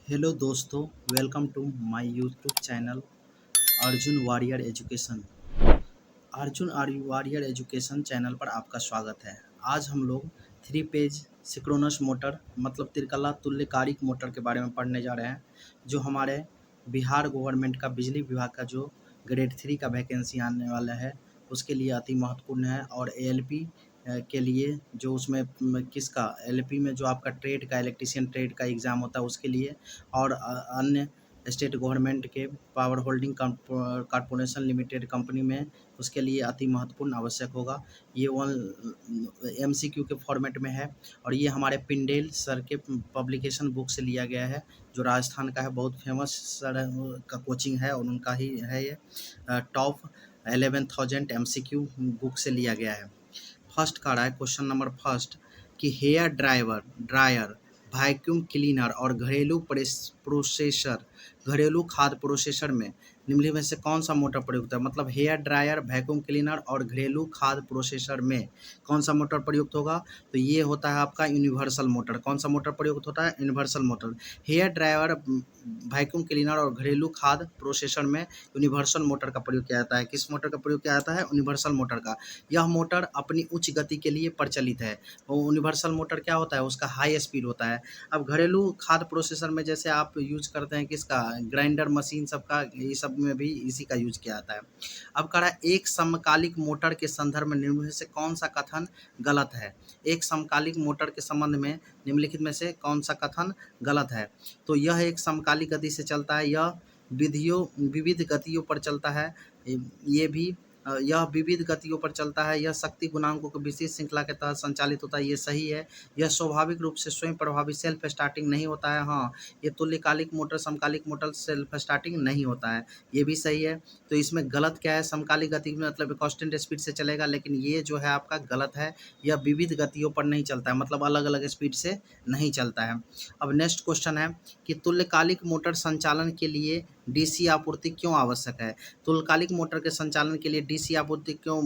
Hello दोस्तों, welcome to my YouTube channel Arjun warrior education. Warrior education channel पर आपका स्वागत है। आज हम लोग थ्री पेज सिंक्रोनस मोटर मतलब तिरकला तुल्यकालिक मोटर के बारे में पढ़ने जा रहे हैं, जो हमारे बिहार गवर्नमेंट का बिजली विभाग का जो ग्रेड 3 का वैकेंसी आने वाला है उसके लिए अति महत्वपूर्ण है। और एएलपी के लिए जो उसमें किसका एलपी में जो आपका ट्रेड का इलेक्ट्रीशियन ट्रेड का एग्ज़ाम होता है उसके लिए, और अन्य स्टेट गवर्नमेंट के power holding corporation limited company में उसके लिए अति महत्वपूर्ण आवश्यक होगा। ये वन एमसीक्यू के फॉर्मेट में है और ये हमारे पिंडेल सर के पब्लिकेशन बुक से लिया गया है, जो राजस्थान का है। बहुत फेमस सर का कोचिंग है और उनका ही है ये। टॉप 11,000 एमसीक्यू बुक से लिया गया है। फर्स्ट का रहा है क्वेश्चन नंबर फर्स्ट कि हेयर ड्रायर, वैक्यूम क्लीनर और घरेलू खाद्य प्रोसेसर में निम्नलिखित में से कौन सा मोटर प्रयुक्त है। मतलब हेयर ड्रायर, वैक्यूम क्लीनर और घरेलू खाद्य प्रोसेसर में कौन सा मोटर प्रयुक्त होगा, तो ये होता है आपका यूनिवर्सल मोटर। कौन सा मोटर प्रयुक्त होता है? Universal motor. Hair dryer, vacuum cleaner और घरेलू खाद्य प्रोसेसर में यूनिवर्सल मोटर का प्रयोग किया जाता है। किस मोटर का प्रयोग किया जाता है? यूनिवर्सल मोटर का। यह मोटर अपनी उच्च गति के लिए प्रचलित है। यूनिवर्सल मोटर क्या होता है? उसका हाई स्पीड होता है। अब घरेलू खाद्य प्रोसेसर में जैसे आप यूज करते हैं किसका, ग्राइंडर मशीन सबका, ये सब में भी इसी का यूज किया जाता है। अब कह रहा है एक समकालिक मोटर के संदर्भ में निम्नलिखित से कौन सा कथन गलत है। एक समकालिक मोटर के संबंध में निम्नलिखित में से कौन सा कथन गलत है। तो यह एक समकालिक गति से चलता है, यह विविध गतियों पर चलता है। ये भी यह विविध गतियों पर चलता है। यह शक्ति गुणांकों की विशेष श्रृंखला के तहत संचालित होता है, ये सही है। यह स्वाभाविक रूप से स्वयं प्रभावी सेल्फ स्टार्टिंग नहीं होता है, हाँ। ये तुल्यकालिक मोटर, समकालिक मोटर सेल्फ स्टार्टिंग नहीं होता है, ये भी सही है। तो इसमें गलत क्या है? समकालिक गति में मतलब कांस्टेंट स्पीड से चलेगा, लेकिन ये जो है आपका गलत है। यह विविध गतियों पर नहीं चलता है, मतलब अलग अलग स्पीड से नहीं चलता है। अब नेक्स्ट क्वेश्चन है कि तुल्यकालिक मोटर संचालन के लिए डीसी आपूर्ति क्यों आवश्यक है। तुल्यकालिक मोटर के संचालन के लिए डीसी आपूर्ति क्यों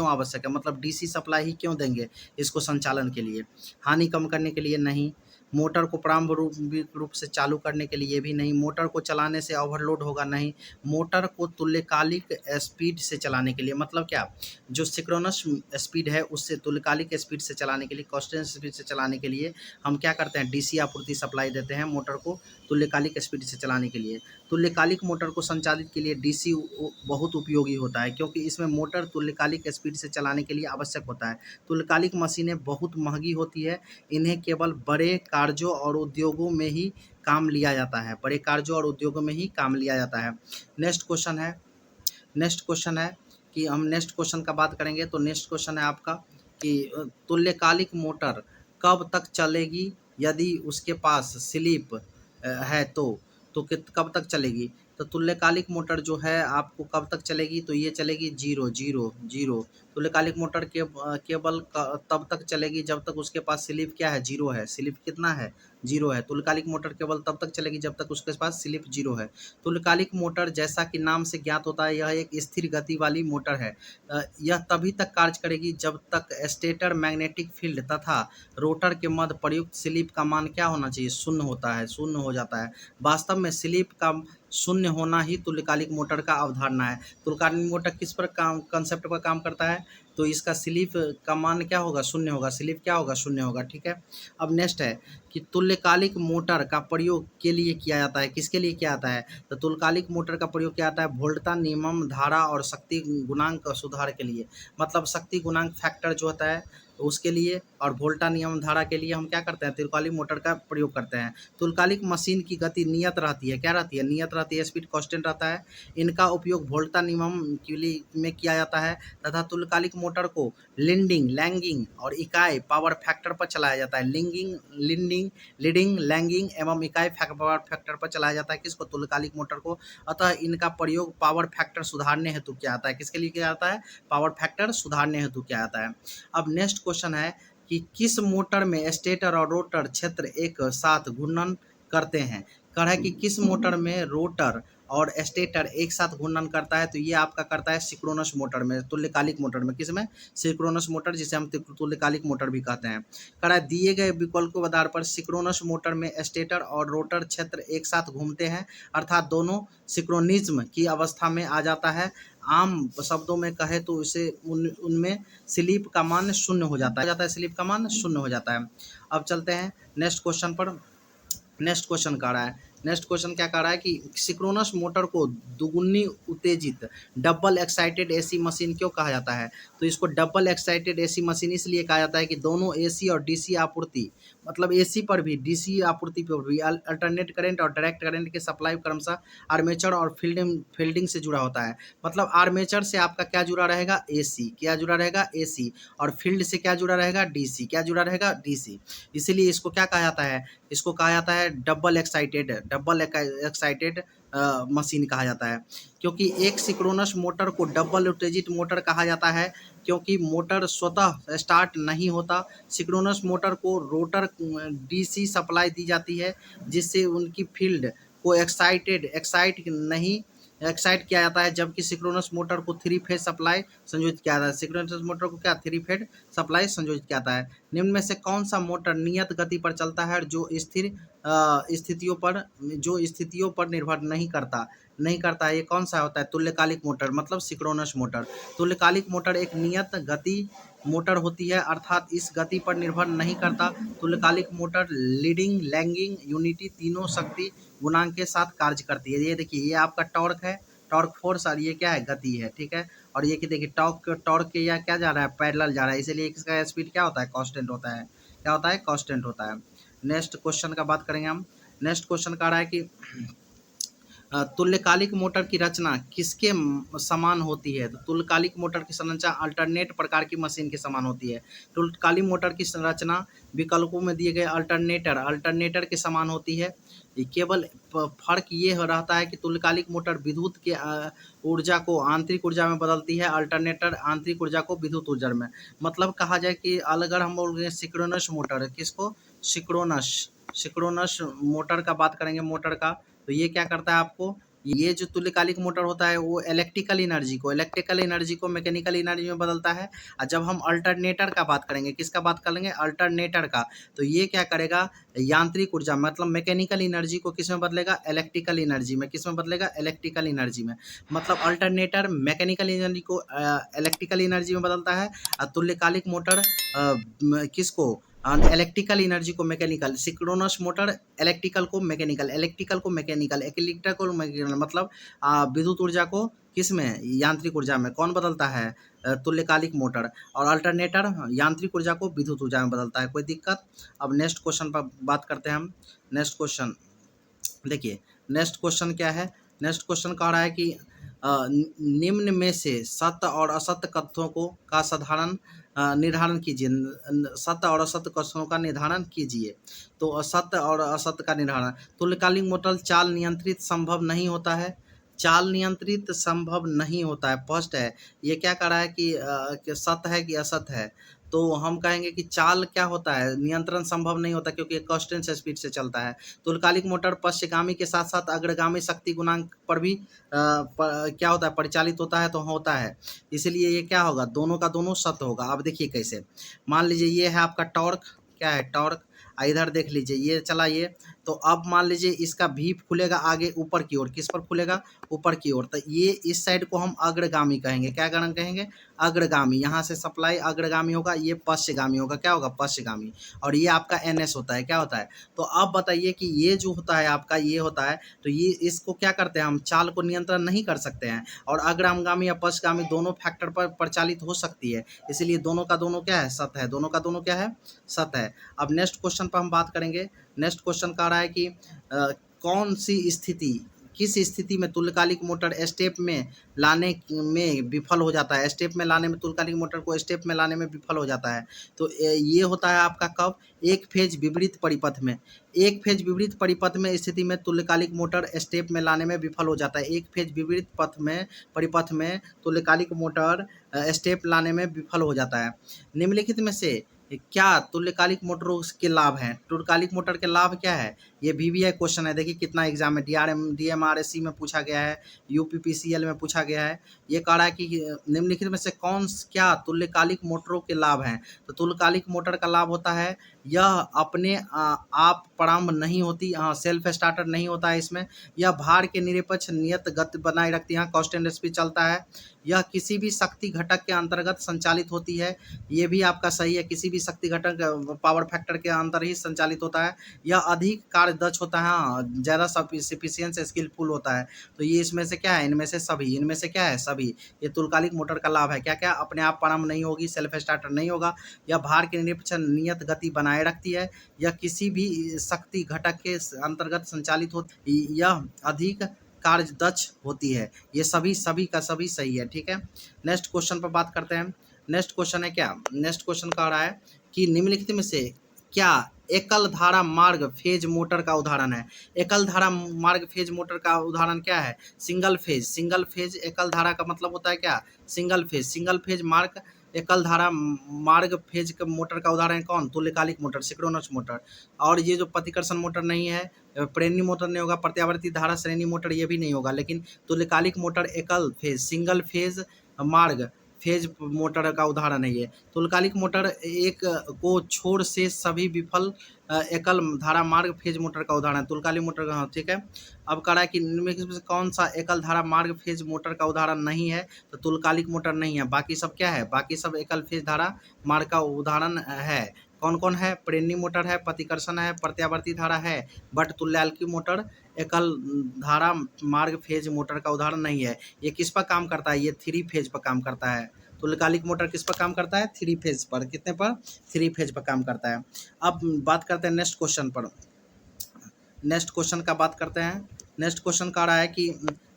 आवश्यक है, मतलब डीसी सप्लाई ही क्यों देंगे इसको संचालन के लिए? हानि कम करने के लिए नहीं, मोटर को प्रारंभिक रूप से चालू करने के लिए भी नहीं, मोटर को चलाने से ओवरलोड होगा नहीं, मोटर को तुल्यकालिक स्पीड से चलाने के लिए, मतलब क्या, जो सिंक्रोनस स्पीड है उससे तुल्यकालिक स्पीड से चलाने के लिए, कांस्टेंट स्पीड से चलाने के लिए हम क्या करते हैं? डीसी आपूर्ति सप्लाई देते हैं मोटर को तुल्यकालिक स्पीड से चलाने के लिए। तुल्यकालिक मोटर को संचालित के लिए डीसी बहुत उपयोगी होता है, क्योंकि इसमें मोटर तुल्यकालिक स्पीड से चलाने के लिए आवश्यक होता है। तुल्यकालिक मशीनें बहुत महंगी होती है, इन्हें केवल बड़े कार्यों और उद्योगों में ही काम लिया जाता है, बड़े कार्यों और उद्योगों में ही काम लिया जाता है। नेक्स्ट क्वेश्चन है कि हम नेक्स्ट क्वेश्चन का बात करेंगे। तो नेक्स्ट क्वेश्चन है आपका कि तुल्यकालिक मोटर कब तक चलेगी यदि उसके पास स्लिप है तो कब तक चलेगी। तो तुल्यकालिक मोटर जो है आपको कब तक चलेगी, तो ये चलेगी 0 तुल्यकालिक मोटर केवल तब तक चलेगी जब तक उसके पास स्लिप क्या है? 0 है। स्लिप कितना है? 0 है। तुल्यकालिक मोटर केवल तब तक चलेगी जब तक उसके पास स्लिप 0 है। तुल्यकालिक मोटर जैसा कि नाम से ज्ञात होता है, यह एक स्थिर गति वाली मोटर है। यह तभी तक कार्य करेगी जब तक स्टेटर मैग्नेटिक फील्ड तथा रोटर के मध्य प्रयुक्त स्लिप का मान क्या होना चाहिए? शून्य होता है, शून्य हो जाता है। वास्तव में स्लिप का शून्य होना ही तुल्यकालिक मोटर का अवधारणा है। तुल्यकालिक मोटर किस पर कंसेप्ट पर काम करता है? तो इसका स्लिप का मान क्या होगा? शून्य होगा। स्लिप क्या होगा? शून्य होगा, ठीक है। अब नेक्स्ट है कि तुल्यकालिक मोटर का प्रयोग के लिए किया जाता है, किसके लिए किया जाता है? तो तुल्यकालिक मोटर का प्रयोग किया जाता है वोल्टता नियमन, धारा और शक्ति गुणांक सुधार के लिए, मतलब शक्ति गुणांक फैक्टर जो होता है तो उसके लिए, और वोल्टा नियम धारा के लिए हम क्या करते हैं? तुल्यकालिक मोटर का प्रयोग करते हैं। तुल्यकालिक मशीन की गति नियत रहती है, क्या रहती है? नियत रहती है, स्पीड कांस्टेंट रहता है। इनका उपयोग वोल्टा नियम के लिए में किया जाता है तथा तुल्यकालिक मोटर को लैंगिंग और इकाई पावर फैक्टर पर चलाया जाता है। लीडिंग, लैंगिंग एवं इकाई पावर फैक्टर पर चलाया जाता है किसको? तुल्यकालिक मोटर को। अतः इनका प्रयोग पावर फैक्टर सुधारने हेतु किया जाता है। किसके लिए किया जाता है? पावर फैक्टर सुधारने हेतु किया जाता है। अब नेक्स्ट क्वेश्चन है कि किस मोटर में स्टेटर और रोटर क्षेत्र एक साथ घूर्णन करते हैं। कह रहा है कि किस मोटर में रोटर और स्टेटर एक साथ घूर्णन करता है, तो ये आपका करता है सिंक्रोनस मोटर में, तुल्यकालिक मोटर में। किसमें? सिंक्रोनस मोटर, जिसे हम तुल्यकालिक मोटर भी कहते हैं। करा दिए गए विकल्प के आधार पर सिंक्रोनस मोटर में स्टेटर और रोटर क्षेत्र एक साथ घूमते हैं, अर्थात दोनों सिंक्रोनिज्म की अवस्था में आ जाता है। आम शब्दों में कहे तो इसे उनमें स्लिप का मान शून्य हो जाता है, स्लिप का मान शून्य हो जाता है। अब चलते हैं नेक्स्ट क्वेश्चन पर। नेक्स्ट क्वेश्चन कह रहा है, नेक्स्ट क्वेश्चन क्या कह रहा है कि सिंक्रोनस मोटर को दुगुनी उत्तेजित डबल एक्साइटेड एसी मशीन क्यों कहा जाता है? तो इसको डबल एक्साइटेड एसी मशीन इसलिए कहा जाता है कि दोनों एसी और डीसी आपूर्ति, मतलब एसी पर भी डीसी आपूर्ति पर भी अल्टरनेट करंट और डायरेक्ट करंट के सप्लाई क्रमशः आर्मेचर और फील्डिंग से जुड़ा होता है। मतलब आर्मेचर से आपका क्या जुड़ा रहेगा? एसी। क्या जुड़ा रहेगा? एसी। और फील्ड से क्या जुड़ा रहेगा? डीसी। क्या जुड़ा रहेगा? डीसी। इसीलिए इसको क्या कहा जाता है? इसको कहा जाता है डबल एक्साइटेड मशीन कहा जाता है। क्योंकि एक सिंक्रोनस मोटर को डबल उत्तेजित मोटर कहा जाता है, क्योंकि मोटर स्वतः स्टार्ट नहीं होता। सिंक्रोनस मोटर को रोटर डीसी सप्लाई दी जाती है, जिससे उनकी फील्ड को एक्साइट किया जाता है, जबकि सिंक्रोनस मोटर को 3 फेज सप्लाई संयोजित किया जाता है। सिंक्रोनस मोटर को क्या 3 फेज सप्लाई संयोजित किया जाता है। निम्न में से कौन सा मोटर नियत गति पर चलता है और जो स्थितियों पर निर्भर नहीं करता है? ये कौन सा होता है? तुल्यकालिक मोटर, मतलब सिंक्रोनस मोटर। तुल्यकालिक मोटर एक नियत गति मोटर होती है, अर्थात इस गति पर निर्भर नहीं करता। तुल्यकालिक मोटर लीडिंग, लैगिंग, यूनिटी तीनों शक्ति गुणांक के साथ कार्य करती है। ये देखिए, ये आपका टॉर्क है, टॉर्क फोर्स, और ये क्या है? गति है, ठीक है। और ये कि देखिए टॉर्क के या क्या जा रहा है? पैरेलल जा रहा है, इसलिए इसका स्पीड क्या होता है? कांस्टेंट होता है। क्या होता है? कांस्टेंट होता है। नेक्स्ट क्वेश्चन का बात करेंगे हम। नेक्स्ट क्वेश्चन कह रहा है कि तुल्यकालिक मोटर की रचना किसके समान होती है? तो तुल्यकालिक मोटर की संरचना अल्टरनेट प्रकार की मशीन के समान होती है। तुल्यकालिक मोटर की संरचना विकल्पों में दिए गए अल्टरनेटर के समान होती है। केवल फर्क ये हो रहता है कि तुल्यकालिक मोटर विद्युत के ऊर्जा को आंतरिक ऊर्जा में बदलती है, अल्टरनेटर आंतरिक ऊर्जा को विद्युत ऊर्जा में। मतलब कहा जाए कि अगर हम बोल रहे हैं सिंक्रोनस मोटर, किसको? सिंक्रोनस मोटर का बात करेंगे, मोटर का, तो ये क्या करता है आपको? ये जो तुल्यकालिक मोटर होता है वो इलेक्ट्रिकल एनर्जी को मैकेनिकल एनर्जी में बदलता है। और जब हम अल्टरनेटर का बात करेंगे, किसका बात करेंगे? अल्टरनेटर का, तो ये क्या करेगा? यांत्रिक ऊर्जा, मतलब मैकेनिकल एनर्जी को किस में बदलेगा? इलेक्ट्रिकल एनर्जी में। किस में बदलेगा? इलेक्ट्रिकल एनर्जी में। मतलब अल्टरनेटर मैकेनिकल एनर्जी को इलेक्ट्रिकल एनर्जी में बदलता है, और तुल्यकालिक मोटर किसको? इलेक्ट्रिकल एनर्जी को मैकेनिकल। सिंक्रोनस मोटर इलेक्ट्रिकल को मैकेनिकल, मतलब विद्युत ऊर्जा को किस में? यांत्रिक ऊर्जा में। कौन बदलता है? तुल्यकालिक मोटर। और अल्टरनेटर यांत्रिक ऊर्जा को विद्युत ऊर्जा में बदलता है। कोई दिक्कत? अब नेक्स्ट क्वेश्चन पर बात करते हैं हम। नेक्स्ट क्वेश्चन देखिए, नेक्स्ट क्वेश्चन क्या है? नेक्स्ट क्वेश्चन कह रहा है कि निम्न में से सत्य और असत्य कथनों का साधारण निर्धारण कीजिए। सत्य और असत्य कथनों का निर्धारण कीजिए। तो असत्य और असत्य का निर्धारण। तुल्यकालिक मोटर चाल नियंत्रित संभव नहीं होता है। चाल नियंत्रित संभव नहीं होता है, फर्स्ट है। ये क्या कह रहा है कि सत्य है कि असत्य है? तो हम कहेंगे कि चाल क्या होता है? नियंत्रण संभव नहीं होता, क्योंकि कांस्टेंट स्पीड से चलता है। तुल्यकालिक मोटर पश्चगामी के साथ साथ अग्रगामी शक्ति गुणांक पर भी क्या होता है? परिचालित होता है, तो होता है। इसलिए ये क्या होगा? दोनों का दोनों सत्य होगा। अब देखिए कैसे। मान लीजिए ये है आपका टॉर्क, क्या है? टॉर्क। इधर देख लीजिए, ये चला ये, तो अब मान लीजिए इसका भी खुलेगा आगे ऊपर की ओर। किस पर खुलेगा? ऊपर की ओर। तो ये इस साइड को हम अग्रगामी कहेंगे। क्या कहेंगे? अग्रगामी। यहाँ से सप्लाई अग्रगामी होगा, ये पश्चगामी होगा। क्या होगा? पश्चगामी। और ये आपका NS होता है। क्या होता है? तो अब बताइए कि ये जो होता है आपका, ये होता है, तो ये इसको क्या करते हैं हम? चाल को नियंत्रण नहीं कर सकते हैं, और अग्रगामी या पश्चगामी दोनों फैक्टर पर प्रचालित हो सकती है। इसलिए दोनों का दोनों क्या है? सत्य है। दोनों का दोनों क्या है? सत्य है। अब नेक्स्ट क्वेश्चन पर हम बात करेंगे। नेक्स्ट क्वेश्चन कह रहा है कि कौन सी स्थिति, किस स्थिति में तुल्यकालिक मोटर स्टेप में लाने में विफल हो जाता है? स्टेप में लाने में, तुल्यकालिक मोटर को स्टेप में लाने में विफल हो जाता है। तो ये होता है आपका कब? एक फेज विपरीत परिपथ में। एक फेज विपरीत परिपथ में स्थिति में तुल्यकालिक मोटर स्टेप में लाने में विफल हो जाता है। एक फेज विपरीत परिपथ में तुल्यकालिक मोटर स्टेप लाने में विफल हो जाता है। निम्नलिखित में से क्या तुल्यकालिक मोटरों के लाभ हैं? तुल्यकालिक मोटर के लाभ क्या है? ये VVI क्वेश्चन है। देखिए कितना एग्जाम है, DMRSC में पूछा गया है, UPPCL में पूछा गया है। ये कह रहा है कि निम्नलिखित में से क्या तुल्यकालिक मोटरों के लाभ हैं। तो तुल्यकालिक मोटर का लाभ होता है यह अपने आप प्रारंभ नहीं होती, सेल्फ स्टार्टर नहीं होता है इसमें। यह भार के निरपेक्ष नियत गति बनाए रखती है, कांस्टेंट स्पीड चलता है। यह किसी भी शक्ति घटक के अंतर्गत संचालित होती है, ये भी आपका सही है, किसी भी शक्ति घटक पावर फैक्टर के अंदर ही संचालित होता है। यह अधिक कार्यदक्ष होता है, ज़्यादा सफिशिएंट स्किलफुल होता है। तो ये इसमें से क्या है, इनमें से सभी, इनमें से क्या है सभी। ये तुल्यकालिक मोटर का लाभ है, क्या क्या, अपने आप प्रारंभ नहीं होगी, सेल्फ स्टार्टर नहीं होगा, यह भार के निरपेक्ष नियत गति बनाए रखती है, यह किसी भी शक्ति घटक के अंतर्गत संचालित होती, यह अधिक कार्यदक्ष होती है। ये सभी का सभी सही है, ठीक है। नेक्स्ट क्वेश्चन पर बात करते हैं। नेक्स्ट क्वेश्चन है क्या, नेक्स्ट क्वेश्चन कह रहा है कि निम्नलिखित में से क्या एकल धारा मार्ग फेज मोटर का उदाहरण है। एकल धारा मार्ग फेज मोटर का उदाहरण क्या है, सिंगल फेज। सिंगल फेज एकल धारा का मतलब होता है क्या, सिंगल फेज। सिंगल फेज मार्ग एकल धारा मार्ग फेज का मोटर का उदाहरण कौन, तुल्यकालिक मोटर, सिंक्रोनस मोटर। और ये जो प्रतिकर्षण मोटर नहीं है, प्रेरणी मोटर नहीं होगा, प्रत्यावर्ती धारा श्रेणी मोटर ये भी नहीं होगा, लेकिन तुल्यकालिक मोटर एकल फेज, सिंगल फेज मार्ग फेज मोटर का उदाहरण है ये। तुल्यकालिक मोटर एक को छोर से सभी विफल एकल धारा मार्ग फेज मोटर का उदाहरण है, तुल्यकालिक मोटर का, ठीक है। अब कह रहा है कि इनमें से कौन सा एकल धारा मार्ग फेज मोटर का उदाहरण नहीं है, तो तुल्यकालिक मोटर नहीं है, बाकी सब क्या है, बाकी सब एकल फेज धारा मार्ग का उदाहरण है। कौन कौन है, प्रेरणी मोटर है, प्रतिकर्षण है, प्रत्यावर्ती धारा है, बट तुल्यकालिक मोटर एकल धारा मार्ग फेज मोटर का उदाहरण नहीं है। ये किस पर काम करता है, ये 3 फेज पर काम करता है। तुल्यकालिक मोटर किस पर काम करता है, 3 फेज पर। कितने पर, 3 फेज पर काम करता है। अब बात करते हैं नेक्स्ट क्वेश्चन पर। नेक्स्ट क्वेश्चन का बात करते हैं। नेक्स्ट क्वेश्चन कह रहा है कि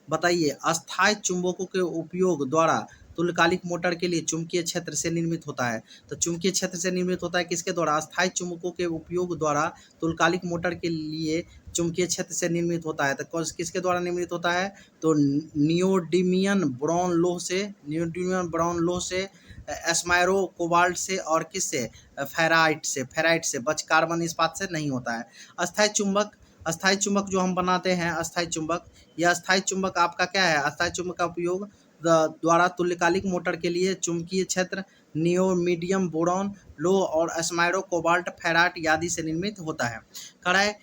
बताइए, अस्थायी चुंबकों के उपयोग द्वारा तुल्यकालिक मोटर के लिए चुंबकीय क्षेत्र से निर्मित होता है। तो चुंबकीय क्षेत्र से निर्मित होता है किसके द्वारा, अस्थायी चुंबकों के उपयोग द्वारा तुल्यकालिक मोटर के लिए चुंबकीय क्षेत्र से निर्मित होता है। तो किसके द्वारा निर्मित होता है, तो नियोडिमियम बोरॉन लोह से, नियोडिमियम बोरॉन लोह से, एस्मायरो कोबाल्ट से, और किससे, फेराइट से, बच कार्बन इस्पात से नहीं होता है। अस्थायी चुंबक जो हम बनाते हैं, अस्थायी चुंबक, यह अस्थायी चुंबक आपका क्या है, अस्थायी चुंबक का उपयोग द्वारा तुल्यकालिक मोटर के लिए चुंबकीय क्षेत्र नियोडिमियम बोरॉन लोह और एस्मायरो कोबाल्ट फेराइट आदि से निर्मित होता है। कह रहा है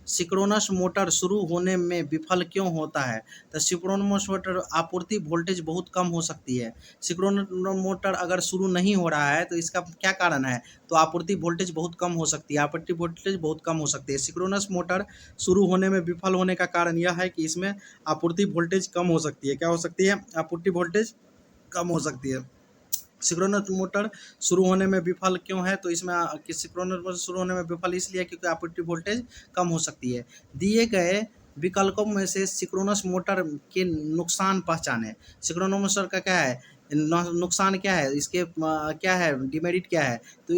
सिंक्रोनस मोटर शुरू होने में विफल क्यों होता है। तो सिंक्रोनस मोटर आपूर्ति वोल्टेज बहुत कम हो सकती है। सिंक्रोनस मोटर अगर शुरू नहीं हो रहा है तो इसका क्या कारण है, तो आपूर्ति वोल्टेज बहुत कम हो सकती है, आपूर्ति वोल्टेज बहुत कम हो सकती है। सिंक्रोनस मोटर शुरू होने में विफल होने का कारण यह है कि इसमें आपूर्ति वोल्टेज कम हो सकती है। क्या हो सकती है, आपूर्ति वोल्टेज कम हो सकती है। सिंक्रोनस मोटर शुरू होने में विफल क्यों है, तो इसमें सिंक्रोनस मोटर शुरू होने में विफल इसलिए क्योंकि आपूर्ति वोल्टेज कम हो सकती है। दिए गए विकल्पों में से सिंक्रोनस मोटर के नुकसान पहचाने। सिंक्रोनस मोटर का क्या है, नुकसान क्या है, इसके क्या है, डिमेरिट क्या है। तो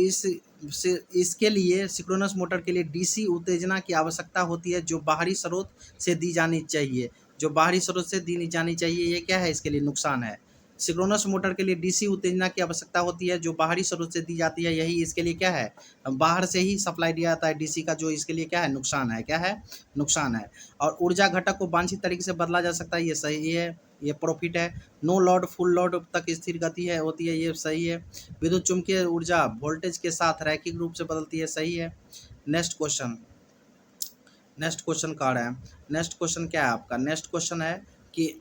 इसके लिए सिंक्रोनस मोटर के लिए डीसी उत्तेजना की आवश्यकता होती है, जो बाहरी स्रोत से दी जानी चाहिए, जो बाहरी स्रोत से दी जानी चाहिए। ये क्या है, इसके लिए नुकसान है। सिंक्रोनस मोटर के लिए डीसी उत्तेजना की आवश्यकता होती है, जो बाहरी स्रोत से दी जाती है, यही इसके लिए क्या है, बाहर से ही सप्लाई दिया जाता है डीसी का, जो इसके लिए क्या है, नुकसान है। क्या है, नुकसान है। और ऊर्जा घटक को वांछित तरीके से बदला जा सकता है, ये सही है, ये प्रॉफिट है। नो लोड फुल लोड तक स्थिर गति है होती है, ये सही है। विद्युत चुम्बकीय ऊर्जा वोल्टेज के साथ रैखिक रूप से बदलती है, सही है। नेक्स्ट क्वेश्चन कह रहे हैं, नेक्स्ट क्वेश्चन क्या है आपका, नेक्स्ट क्वेश्चन है कि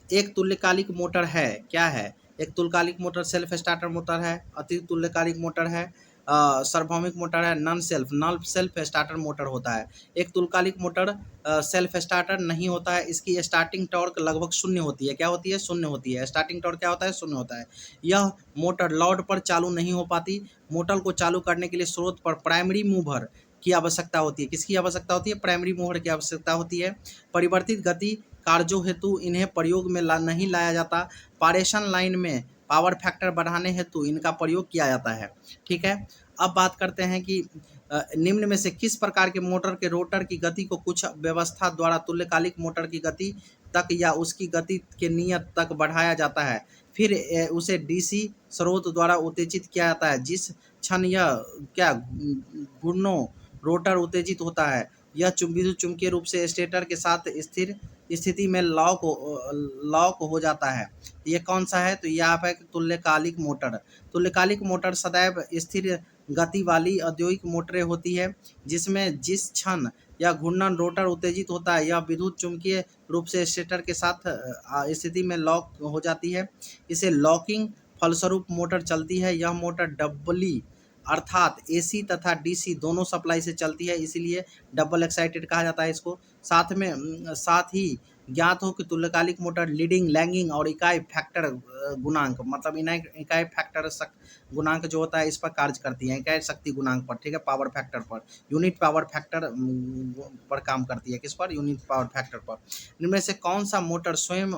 एक तुल्यकालिक मोटर है, क्या है, एक तुल्यकालिक मोटर सेल्फ स्टार्टर मोटर है, अति तुल्यकालिक मोटर है, सार्वभौमिक मोटर है, नॉन सेल्फ स्टार्टर मोटर होता है। एक तुल्यकालिक मोटर सेल्फ स्टार्टर नहीं होता है, इसकी स्टार्टिंग टॉर्क लगभग शून्य होती है। क्या होती है, शून्य होती है। स्टार्टिंग टॉर्क क्या होता है, शून्य होता है। यह मोटर लोड पर चालू नहीं हो पाती। मोटर को चालू करने के लिए स्रोत पर प्राइमरी मूवर की आवश्यकता होती है। किसकी आवश्यकता होती है, प्राइमरी मूवर की आवश्यकता होती है। परिवर्तित गति कार्यों हेतु इन्हें प्रयोग में नहीं लाया जाता। पारेषण लाइन में पावर फैक्टर बढ़ाने हेतु इनका प्रयोग किया जाता है, ठीक है। अब बात करते हैं कि निम्न में से किस प्रकार के मोटर के रोटर की गति को कुछ व्यवस्था द्वारा तुल्यकालिक मोटर की गति तक या उसकी गति के नियत तक बढ़ाया जाता है, फिर उसे डीसी स्रोत द्वारा उत्तेजित किया जाता है। जिस क्षण यह क्या रोटर उत्तेजित होता है, यह विद्युत चुम्बकीय रूप से स्टेटर के साथ स्थिर स्थिति में लॉक हो जाता है। ये कौन सा है? तो ये आप है तुल्यकालिक मोटर। तुल्यकालिक मोटर सदैव स्थिर गति वाली औद्योगिक मोटरें होती है, जिसमें जिस क्षण यह घूर्णन रोटर उत्तेजित होता है, यह विद्युत चुम्बकीय रूप से स्टेटर के साथ स्थिति में लॉक हो जाती है। इसे लॉकिंग फलस्वरूप मोटर चलती है। यह मोटर डबली अर्थात एसी तथा डीसी दोनों सप्लाई से चलती है, इसीलिए डबल एक्साइटेड कहा जाता है इसको। साथ ही ज्ञात हो कि तुल्यकालिक मोटर लीडिंग, लैगिंग और इकाई फैक्टर गुणांक, मतलब इकाई फैक्टर गुणांक जो होता है इस पर कार्य करती है, इकाई शक्ति गुणांक पर, ठीक है, पावर फैक्टर पर, यूनिट पावर फैक्टर पर काम करती है। किस पर? यूनिट पावर फैक्टर पर। इनमें से कौन सा मोटर स्वयं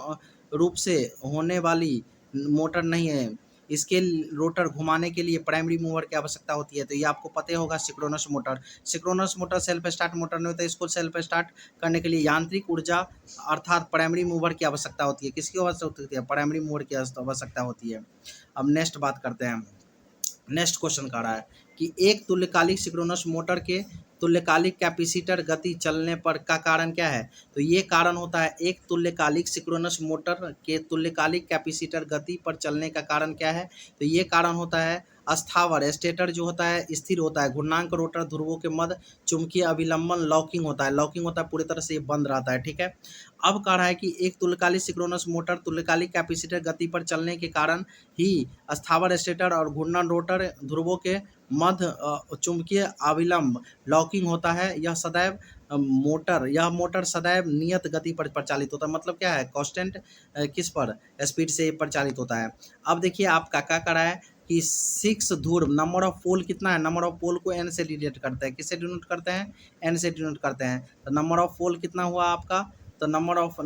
रूप से होने वाली मोटर नहीं है? इसके रोटर घुमाने के लिए प्राइमरी मूवर की आवश्यकता होती है। तो ये आपको पता ही होगा, synchronous motor. Synchronous motor self start motor नहीं होता है, इसको सेल्फ स्टार्ट करने के लिए यांत्रिक ऊर्जा अर्थात प्राइमरी मूवर की आवश्यकता होती है। किसकी आवश्यकता होती है? प्राइमरी मूवर की आवश्यकता होती है। अब नेक्स्ट बात करते हैं। नेक्स्ट क्वेश्चन कह रहा है कि एक तुल्यकालिक सिंक्रोनस मोटर के तुल्यकालिक कैपेसिटर गति चलने पर का कारण क्या है? तो ये कारण होता है, एक तुल्यकालिक सिंक्रोनस मोटर के तुल्यकालिक कैपेसिटर गति पर चलने का कारण क्या है? तो ये कारण होता है अस्थावर स्टेटर जो होता है स्थिर होता है, घूर्णांक रोटर ध्रुवों के मध्य चुंबकीय अभिलंबन लॉकिंग होता है, पूरी तरह से ये बंद रहता है, ठीक है। अब कह रहा है कि एक तुल्यकालिक सिंक्रोनस मोटर तुल्यकालिक कैपेसिटर गति पर चलने के कारण ही अस्थावर स्टेटर और घूर्णन रोटर ध्रुवों के मध्य चुंबकीय अभिलंब लॉकिंग होता है। यह मोटर सदैव नियत गति पर प्रचालित होता है। मतलब क्या है? कांस्टेंट किस पर? स्पीड से प्रचालित होता है। अब देखिए आपका क्या करा है कि 6 ध्रुव, नंबर ऑफ पोल कितना है? नंबर ऑफ पोल को n से डिनोट करते हैं। किससे डिनोट करते हैं? n से डिनोट करते हैं। तो नंबर ऑफ पोल कितना हुआ आपका? तो नंबर ऑफ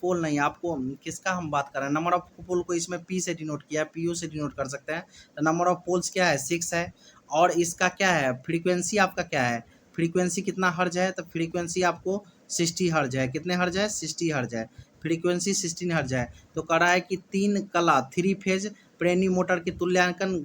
पोल नहीं, आपको किसका हम बात कर रहे हैं? नंबर ऑफ पोल को इसमें p से डिनोट किया, पीयू से डिनोट कर सकते हैं। तो नंबर ऑफ पोल्स क्या है? 6 है। और इसका क्या है? फ्रीक्वेंसी आपका क्या है? फ्रीक्वेंसी कितना हर्ज है? तो फ्रीक्वेंसी आपको 60 हर्ज है। कितने हर्ज है? 60 हर्ज है। फ्रीक्वेंसी 16 हर्ज है। तो कह रहा है कि 3 फेज प्रेरणी मोटर की तुल्यांकन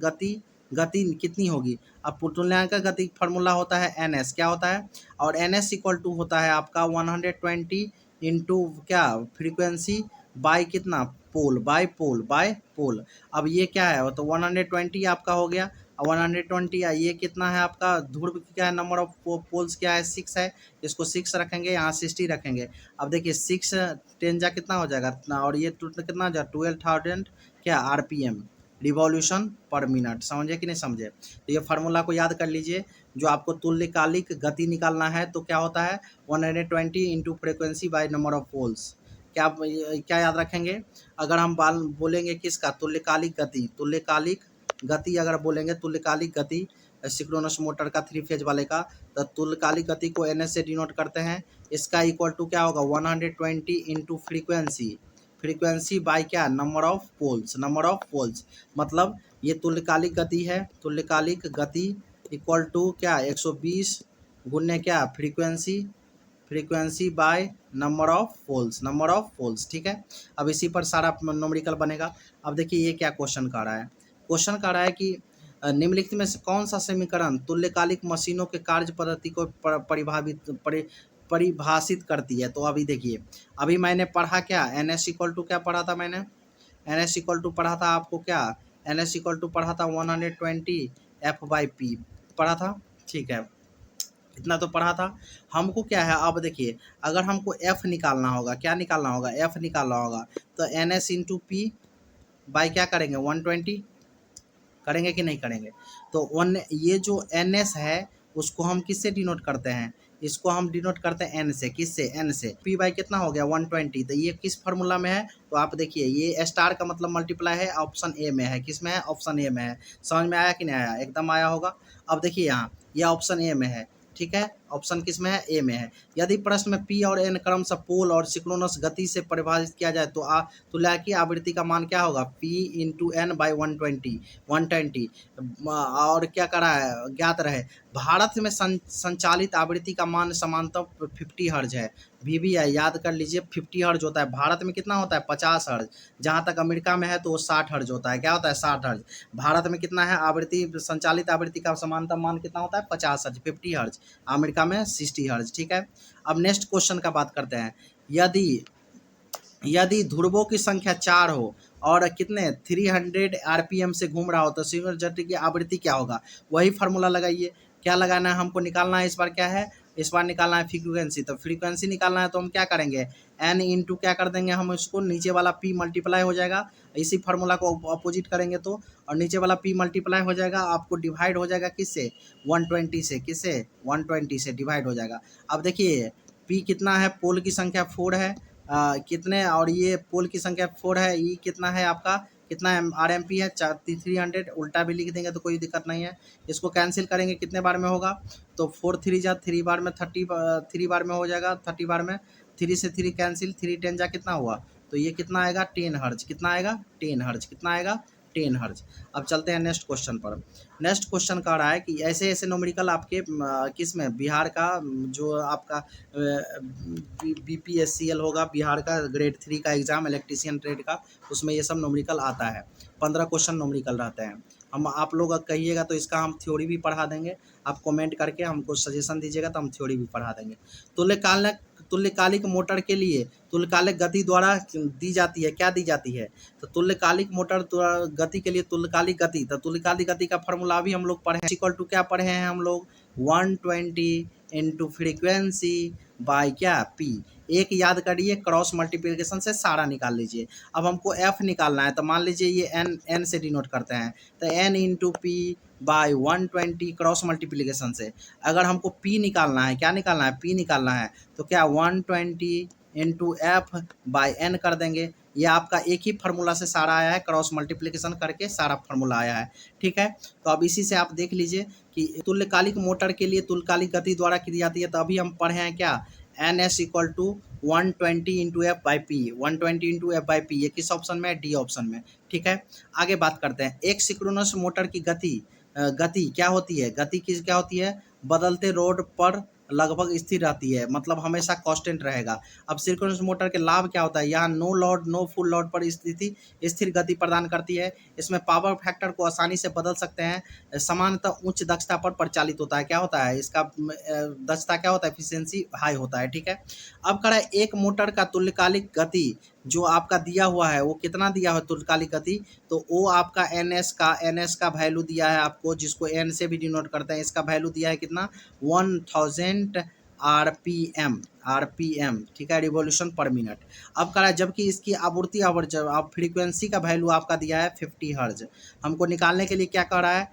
गति कितनी होगी? अब तुल्यांकन गति फार्मूला होता है NS, क्या होता है? और NS इक्वल टू होता है आपका 120 इंटू क्या? फ्रीक्वेंसी बाय कितना? बाय पोल। अब ये क्या है? तो 120 आपका हो गया, 120। ये कितना है आपका? ध्रुव क्या है? नंबर ऑफ पोल्स क्या है? 6 है। इसको 6 रखेंगे, यहाँ 60 रखेंगे। अब देखिए 6 10 जा कितना हो जाएगा? और ये कितना हो जाएगा? 12,000 क्या RPM, रिवॉल्यूशन पर मिनट। समझे कि नहीं समझे? तो ये फार्मूला को याद कर लीजिए। जो आपको तुल्यकालिक गति निकालना है तो क्या होता है? 120 into frequency by number of poles. क्या याद रखेंगे? अगर हम बोलेंगे किसका? तुल्यकालिक गति अगर बोलेंगे, तुल्यकालिक गति सिंक्रोनस मोटर का 3 फेज वाले का, तो तुल्यकालिक गति को NS से डिनोट करते हैं। इसका इक्वल टू क्या होगा? 120 इंटू फ्रीक्वेंसी बाय क्या? Number of poles. मतलब ये तुल्यकालिक गति है। तुल्यकालिक गति इक्वल टू क्या? 120 गुने क्या? Frequency by number of poles, ठीक है। अब इसी पर सारा न्यूमेरिकल बनेगा। अब देखिए ये क्या क्वेश्चन कर रहा है? क्वेश्चन कर रहा है कि निम्नलिखित में से कौन सा समीकरण तुल्यकालिक मशीनों के कार्य पद्धति को परिभाषित करती है? तो अभी देखिए, अभी मैंने पढ़ा क्या? NS इक्वल टू क्या पढ़ा था मैंने? NS इक्वल टू पढ़ा था आपको क्या? NS इक्वल टू पढ़ा था 120 F/P पढ़ा था, ठीक है। इतना तो पढ़ा था। हमको क्या है? अब देखिए, अगर हमको F निकालना होगा, क्या निकालना होगा? F निकालना होगा। तो NS इंटू P बाई क्या करेंगे? 120 करेंगे कि नहीं करेंगे? तो ये जो NS है उसको हम किससे डिनोट करते हैं? इसको हम डिनोट करते हैं N से। किससे? N से। P बाई कितना हो गया? 120। तो ये किस फार्मूला में है? तो आप देखिए, ये स्टार का मतलब मल्टीप्लाई है, ऑप्शन ए में है। किस में है? ऑप्शन ए में है। समझ में आया कि नहीं आया? एकदम आया होगा। अब देखिए यहाँ, ये ऑप्शन ए में है, ठीक है। ऑप्शन किस में है, ए में है। यदि प्रश्न में पी और एन क्रमशः पोल और सिंक्रोनस गति से परिभाषित किया जाए तो तुल्यकी आवृत्ति का मान क्या होगा, पी इंटू एन बाई 120 और क्या करा है, ज्ञात रहे भारत में संचालित आवृत्ति का मान समांतर 50 हर्ज है। भी है, याद कर लीजिए 50 हर्ज होता है। भारत में कितना होता है, 50 हर्ज। जहाँ तक अमेरिका में है तो वो 60 हर्ज होता है। क्या होता है, 60 हर्ज। भारत में कितना है, आवृत्ति संचालित आवृत्ति का समांतर मान कितना होता है, 50 हर्ज, 50 हर्ज। अमेरिका में 60 हर्ज। ठीक है, अब नेक्स्ट क्वेश्चन का बात करते हैं। यदि ध्रुवों की संख्या 4 हो और कितने 300 आरपीएम से घूम रहा हो तो सिंगल जट की आवृत्ति क्या होगा, वही फार्मूला लगाइए। क्या लगाना है, हमको निकालना है इस बार, क्या है, इस बार निकालना है फ्रीक्वेंसी। तो फ्रीक्वेंसी निकालना है तो हम क्या करेंगे, एन इंटू क्या कर देंगे हम, इसको नीचे वाला पी मल्टीप्लाई हो जाएगा, इसी फार्मूला को अपोजिट करेंगे तो, और नीचे वाला पी मल्टीप्लाई हो जाएगा, आपको डिवाइड हो जाएगा किससे, 120 से। किससे, 120 से डिवाइड हो जाएगा। अब देखिए पी कितना है, पोल की संख्या 4 है, कितने, और ये पोल की संख्या 4 है, ई कितना है आपका, कितना है, आर एम पी है 300, उल्टा भी लिख देंगे तो कोई दिक्कत नहीं है। इसको कैंसिल करेंगे कितने बार में होगा, तो 4 3 जा 3 बार में 30, 3 बार में हो जाएगा, 30 बार में 3 से 3 कैंसिल, 3 10 जा कितना हुआ, तो ये कितना आएगा, 10 हर्ज। कितना आएगा, 10 हर्ज। कितना आएगा, 10 हर्ज। अब चलते हैं नेक्स्ट क्वेश्चन पर। नेक्स्ट क्वेश्चन कह रहा है कि ऐसे ऐसे न्यूमेरिकल आपके किस में, बिहार का जो आपका बीपीएससीएल होगा, बिहार का ग्रेड 3 का एग्जाम, इलेक्ट्रीशियन ट्रेड का, उसमें ये सब न्यूमेरिकल आता है। 15 क्वेश्चन न्यूमेरिकल रहते हैं। हम आप लोग कहिएगा तो इसका हम थ्योरी भी पढ़ा देंगे। आप कमेंट करके हमको सजेशन दीजिएगा तो हम थ्योरी भी पढ़ा देंगे। तुल्यकालिक मोटर के लिए तुल्यकालिक गति द्वारा दी जाती है, क्या दी जाती है, तो तुल्यकालिक मोटर गति के लिए तुल्यकालिक गति, तो तुल्यकालिक गति का फॉर्मूला भी हम लोग पढ़े, इक्वल टू क्या पढ़े हैं हम लोग, 120 इंटू फ्रीक्वेंसी बाय क्या, पी। एक याद करिए, क्रॉस मल्टीप्लिकेशन से सारा निकाल लीजिए। अब हमको एफ निकालना है तो मान लीजिए ये एन से डिनोट करते हैं, तो N into P by 120 cross multiplication से। अगर हमको पी निकालना है, क्या निकालना है, पी निकालना है, तो क्या 120 इंटू एफ बाई एन कर देंगे। ये आपका एक ही फार्मूला से सारा आया है, क्रॉस मल्टीप्लिकेशन करके सारा फार्मूला आया है। ठीक है, तो अब इसी से आप देख लीजिए कि तुल्यकालिक मोटर के लिए तुल्यकालिक गति द्वारा की जाती है, तो अभी हम पढ़े हैं क्या, N S equal to 120 into F by P, 120 into F by P. ये किस ऑप्शन में है, डी ऑप्शन में। ठीक है, आगे बात करते हैं। एक सिंक्रोनस मोटर की गति क्या होती है, गति की क्या होती है, बदलते रोड पर लगभग स्थिर रहती है, मतलब हमेशा कांस्टेंट रहेगा। अब सिंक्रोनस मोटर के लाभ क्या होता है, यहाँ no load no full load पर स्थिर गति प्रदान करती है। इसमें पावर फैक्टर को आसानी से बदल सकते हैं, सामान्यतः उच्च दक्षता पर परिचालित होता है। क्या होता है इसका दक्षता, क्या होता है, एफिशिएंसी हाई होता है। ठीक है, अब करें एक मोटर का तुल्यकालिक गति जो आपका दिया हुआ है वो कितना दिया है तुल्यकालिक गति, तो वो आपका एन एस का वैल्यू दिया है आपको, जिसको एन से भी डिनोट करते हैं। इसका वैल्यू दिया है कितना, 1000 आरपीएम। ठीक है, रिवॉल्यूशन पर मिनट। अब करा, जबकि इसकी आपूर्ति अब फ्रीक्वेंसी का वैल्यू आपका दिया है 50 हर्ज। हमको निकालने के लिए क्या कह रहा है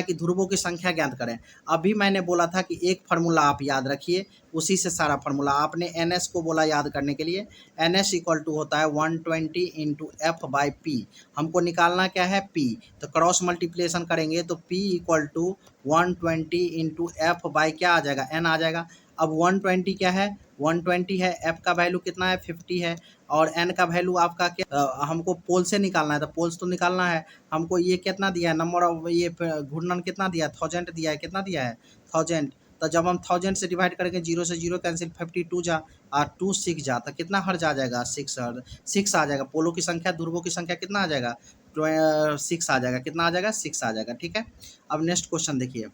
कि ध्रुवों की संख्या ज्ञात करें। अभी मैंने बोला था कि एक फार्मूला आप याद रखिए, उसी से सारा फार्मूला, आपने एन एस को बोला याद करने के लिए। एन एस इक्वल टू होता है 120 इंटू एफ बाई पी। हमको निकालना क्या है, पी, तो क्रॉस मल्टीप्लिकेशन करेंगे तो P equal to 120 into F by क्या आ जाएगा, एन आ जाएगा। अब 120 क्या है, 120 है, एफ का वैल्यू कितना है, 50 है, और एन का वैल्यू आपका क्या, हमको पोल से निकालना है, तो पोल्स तो निकालना है। हमको ये कितना दिया है, नंबर ऑफ ये घूर्णन कितना दिया है, 1000 दिया है, कितना दिया है, 1000। तो जब हम 1000 से डिवाइड करेंगे, 0 से 0 कैंसिल, 52 जा और 2 6 जा, तो कितना हर्ज आ जाएगा, 6 हर्ज, 6 आ जाएगा। पोलों की संख्या, ध्रुवों की संख्या कितना आ जाएगा, 6 आ जाएगा। कितना आ जाएगा, 6 आ जाएगा। ठीक है, अब नेक्स्ट क्वेश्चन देखिए।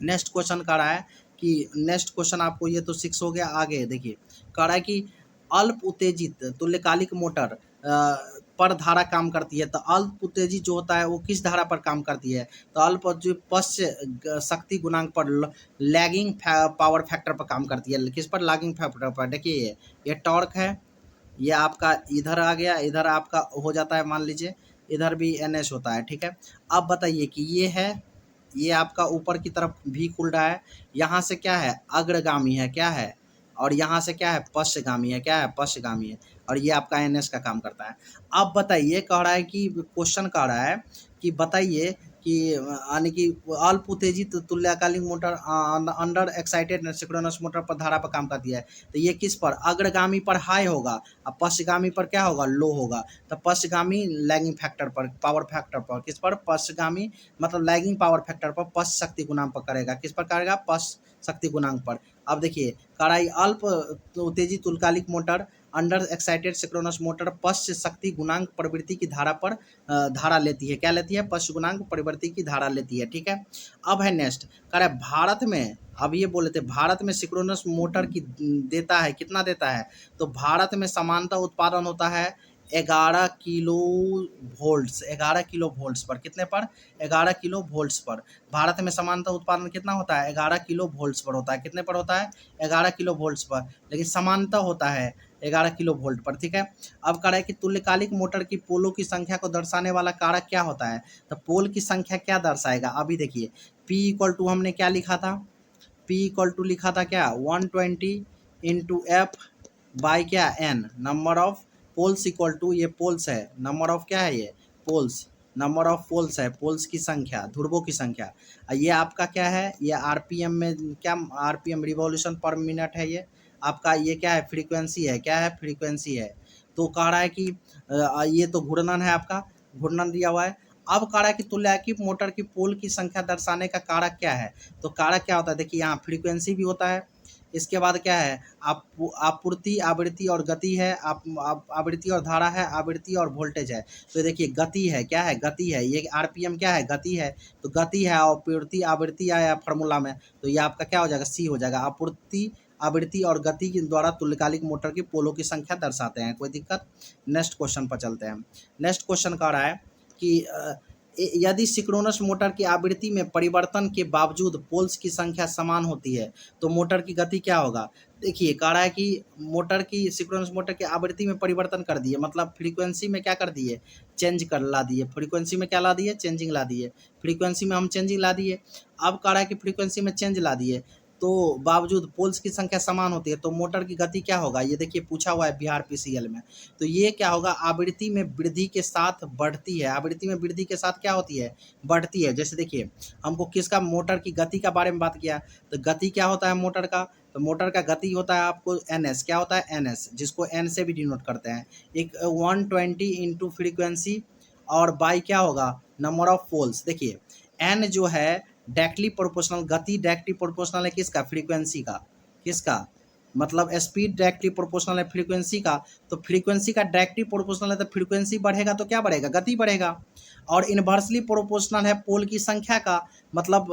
नेक्स्ट क्वेश्चन कह रहा है कि नेक्स्ट क्वेश्चन आपको, ये तो 6 हो गया। आगे देखिए, कह रहा है कि अल्प उत्तेजित तुल्यकालिक मोटर पर धारा काम करती है, तो अल्प उत्तेजित जो होता है वो किस धारा पर काम करती है, तो अल्प जो पश्च शक्ति गुणांक पर, लैगिंग पावर फैक्टर पर काम करती है। किस पर, लैगिंग फैक्टर पर। देखिए ये टॉर्क है, ये आपका इधर आ गया, इधर आपका हो जाता है, मान लीजिए इधर भी एन एस होता है। ठीक है, अब बताइए कि ये है, ये आपका ऊपर की तरफ भी खुल रहा है, यहाँ से क्या है, अग्रगामी है, क्या है, और यहाँ से क्या है, पश्चगामी है, क्या है, पश्चगामी है, और ये आपका एन एस का काम करता है। अब बताइए, कह रहा है कि क्वेश्चन कह रहा है कि बताइए कि यानी कि अल्प उत्तेजित तुल्यकालिक motor under excited synchronous motor पर धारा पर काम करती है। तो ये किस पर, अग्रगामी पर हाई होगा और पश्चगामी पर क्या होगा, लो होगा। तो पश्चगामी लैगिंग फैक्टर पर, पावर फैक्टर पर, किस पर, पश्चगामी मतलब लैगिंग पावर फैक्टर पर, पश्च शक्ति गुणांक पर करेगा। किस पर करेगा, पश्च शक्ति गुणांक पर। अब देखिए कड़ाई अल्प उत्तेजित तुल्यकालिक motor under excited synchronous motor पश्च शक्ति गुणांक प्रवृत्ति की धारा पर धारा लेती है। क्या लेती है, पश्च गुणांक प्रवृत्ति की धारा लेती है। ठीक है, अब है नेक्स्ट, कह रहा है भारत में, अब ये बोले थे भारत में सिंक्रोनस मोटर की देता है, कितना देता है, तो भारत में समानता उत्पादन होता है 11 किलो वोल्ट्स, 11 किलो वोल्ट्स पर। कितने पर, 11 किलो वोल्ट्स पर। भारत में समानता उत्पादन कितना होता है, 11 किलो वोल्ट्स पर होता है। कितने पर होता है, 11 किलो वोल्ट्स पर, लेकिन समानता होता है 11 किलो वोल्ट पर। ठीक है, अब कह रहा है कि तुल्यकालिक मोटर की पोलों की संख्या को दर्शाने वाला कारक क्या होता है, तो पोल की संख्या क्या दर्शाएगा। अभी देखिए P इक्वल टू हमने क्या लिखा था, P इक्वल टू लिखा था क्या, 120 इंटू एफ बाई क्या N, number of poles equal to, ये पोल्स है, नंबर ऑफ क्या है, ये पोल्स, नंबर ऑफ पोल्स है, पोल्स की संख्या, ध्रुवों की संख्या। ये आपका क्या है, ये आरपीएम में क्या, आरपीएम रिवॉल्यूशन पर मिनट है। ये आपका ये क्या है, फ्रीक्वेंसी है, क्या है, फ्रीक्वेंसी है। तो कह रहा है कि ये तो घूर्णन है, आपका घूर्णन दिया हुआ है। अब कह रहा है कि तुल्यकालिक मोटर की पोल की संख्या दर्शाने का कारक क्या है, तो कारक क्या होता है, देखिए यहाँ फ्रीक्वेंसी भी होता है, इसके बाद क्या है, आपूर्ति, आवृत्ति और गति है, आवृत्ति और धारा है, आवृत्ति और वोल्टेज है। तो देखिए गति है, क्या है, गति है, ये आरपीएम क्या है, गति है। तो गति है, आपूर्ति, आवृत्ति आया फार्मूला में, तो ये आपका क्या हो जाएगा, सी हो जाएगा। आपूर्ति, आवृत्ति और गति के द्वारा तुल्यकालिक मोटर की पोलों की संख्या दर्शाते हैं। कोई दिक्कत। नेक्स्ट क्वेश्चन पर चलते हैं। नेक्स्ट क्वेश्चन कह रहा है कि यदि सिंक्रोनस मोटर की आवृत्ति में परिवर्तन के बावजूद पोल्स की संख्या समान होती है तो मोटर की गति क्या होगा। देखिए कह रहा है कि मोटर की, सिंक्रोनस मोटर की आवृत्ति में परिवर्तन कर दिए, मतलब फ्रीक्वेंसी में क्या कर दिए, चेंज कर ला दिए। फ्रीक्वेंसी में क्या ला दिए, चेंजिंग ला दिए। फ्रीक्वेंसी में हम चेंजिंग ला दिए। अब कह रहा है कि फ्रीक्वेंसी में चेंज ला दिए तो बावजूद पोल्स की संख्या समान होती है तो मोटर की गति क्या होगा, ये देखिए पूछा हुआ है बिहार पीसीएल में। तो ये क्या होगा, आवृत्ति में वृद्धि के साथ बढ़ती है। आवृत्ति में वृद्धि के साथ क्या होती है, बढ़ती है। जैसे देखिए हमको किसका, मोटर की गति का बारे में बात किया, तो गति क्या होता है मोटर का, तो मोटर का गति होता है आपको NS, क्या होता है NS, जिसको N से भी डिनोट करते हैं। एक 120 इंटू फ्रीक्वेंसी और बाई क्या होगा, नंबर ऑफ पोल्स। देखिए N जो है डायरेक्टली प्रोपोर्शनल, गति डायरेक्टली प्रोपोर्शनल है किसका, फ्रीक्वेंसी का, किसका, मतलब स्पीड डायरेक्टली प्रोपोर्शनल है फ्रीक्वेंसी का। तो फ्रीक्वेंसी का डायरेक्टली प्रोपोर्शनल है तो फ्रीक्वेंसी बढ़ेगा तो क्या बढ़ेगा, गति बढ़ेगा। और इन्वर्सली प्रोपोर्शनल है पोल की संख्या का, मतलब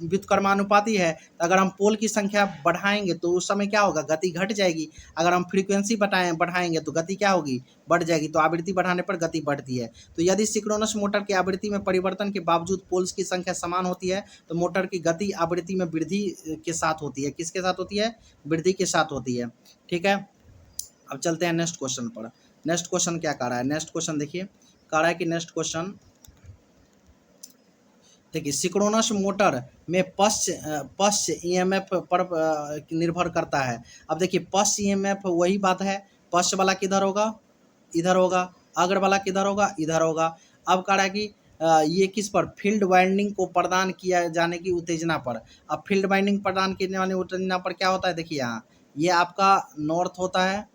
व्युत्क्रमानुपाती है। तो अगर हम पोल की संख्या बढ़ाएंगे तो उस समय क्या होगा, गति घट जाएगी। अगर हम फ्रीक्वेंसी बढ़ाएंगे तो गति क्या होगी, बढ़ जाएगी। तो आवृत्ति बढ़ाने पर गति बढ़ती है। तो यदि सिंक्रोनस मोटर की आवृत्ति में परिवर्तन के बावजूद पोल्स की संख्या समान होती है तो मोटर की गति आवृत्ति में वृद्धि के साथ होती है। किसके साथ होती है, वृद्धि के साथ होती है। ठीक है, अब चलते हैं नेक्स्ट क्वेश्चन पर। नेक्स्ट क्वेश्चन क्या कह रहा है, नेक्स्ट क्वेश्चन देखिए, कह रहा है कि नेक्स्ट क्वेश्चन देखिए, सिंक्रोनस मोटर में पश्च ईएमएफ पर निर्भर करता है। अब देखिए पश्च ईएमएफ वही बात है, पश्च वाला किधर होगा, इधर होगा, अग्र वाला किधर होगा, इधर होगा। अब कह रहा है कि ये किस पर, फील्ड वाइंडिंग को प्रदान किया जाने की उत्तेजना पर। अब फील्ड वाइंडिंग प्रदान करने वाली उत्तेजना पर क्या होता है, देखिए यहाँ ये आपका नॉर्थ होता है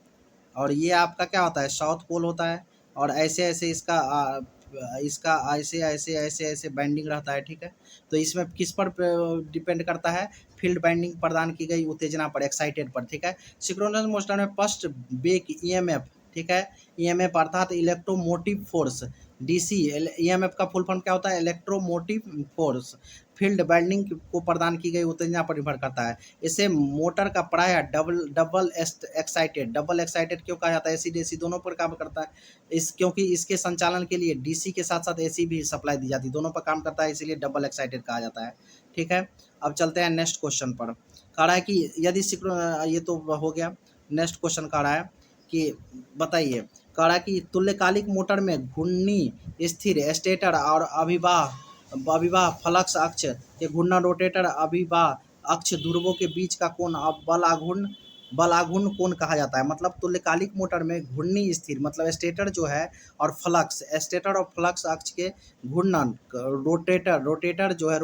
और ये आपका क्या होता है, साउथ पोल होता है। और ऐसे ऐसे इसका ऐसे ऐसे ऐसे ऐसे बाइंडिंग रहता है। ठीक है, तो इसमें किस पर डिपेंड करता है, फील्ड बाइंडिंग प्रदान की गई उत्तेजना पर, एक्साइटेड पर। ठीक है, सिंक्रोनस मोटर में फर्स्ट बेक ईएमएफ, ठीक है, ईएमएफ अर्थात इलेक्ट्रोमोटिव फोर्स, डीसी। ईएमएफ का फुल फॉर्म क्या होता है, इलेक्ट्रोमोटिव फोर्स, फील्ड बाइंडिंग को प्रदान की गई उत्तेजना पर निर्भर करता है। इसे मोटर का प्राय डबल एक्साइटेड क्यों कहा जाता है, एसी डीसी दोनों पर काम करता है। क्योंकि इसके संचालन के लिए डीसी के साथ साथ एसी भी सप्लाई दी जाती है, दोनों पर काम करता है, इसीलिए डबल एक्साइटेड कहा जाता है। ठीक है, अब चलते हैं नेक्स्ट क्वेश्चन पर। कह रहा है कि यदि ये तो हो गया। नेक्स्ट क्वेश्चन कह रहा है कि बताइए, कह रहा है कि तुल्यकालिक मोटर में घूर्णी स्थिर स्टेटर और अभिवाह फ्लक्स अक्ष के घूर्णन रोटेटर अभिवाह अक्ष ध्रुवों के बीच का कोण बल आघूर्ण बल आघूर्ण कोण कहा जाता है। मतलब तुल्यकालिक मोटर में घूर्णी स्थिर मतलब स्टेटर जो है और फ्लक्स, स्टेटर और फ्लक्स अक्ष के घूर्णन, रोटेटर जो है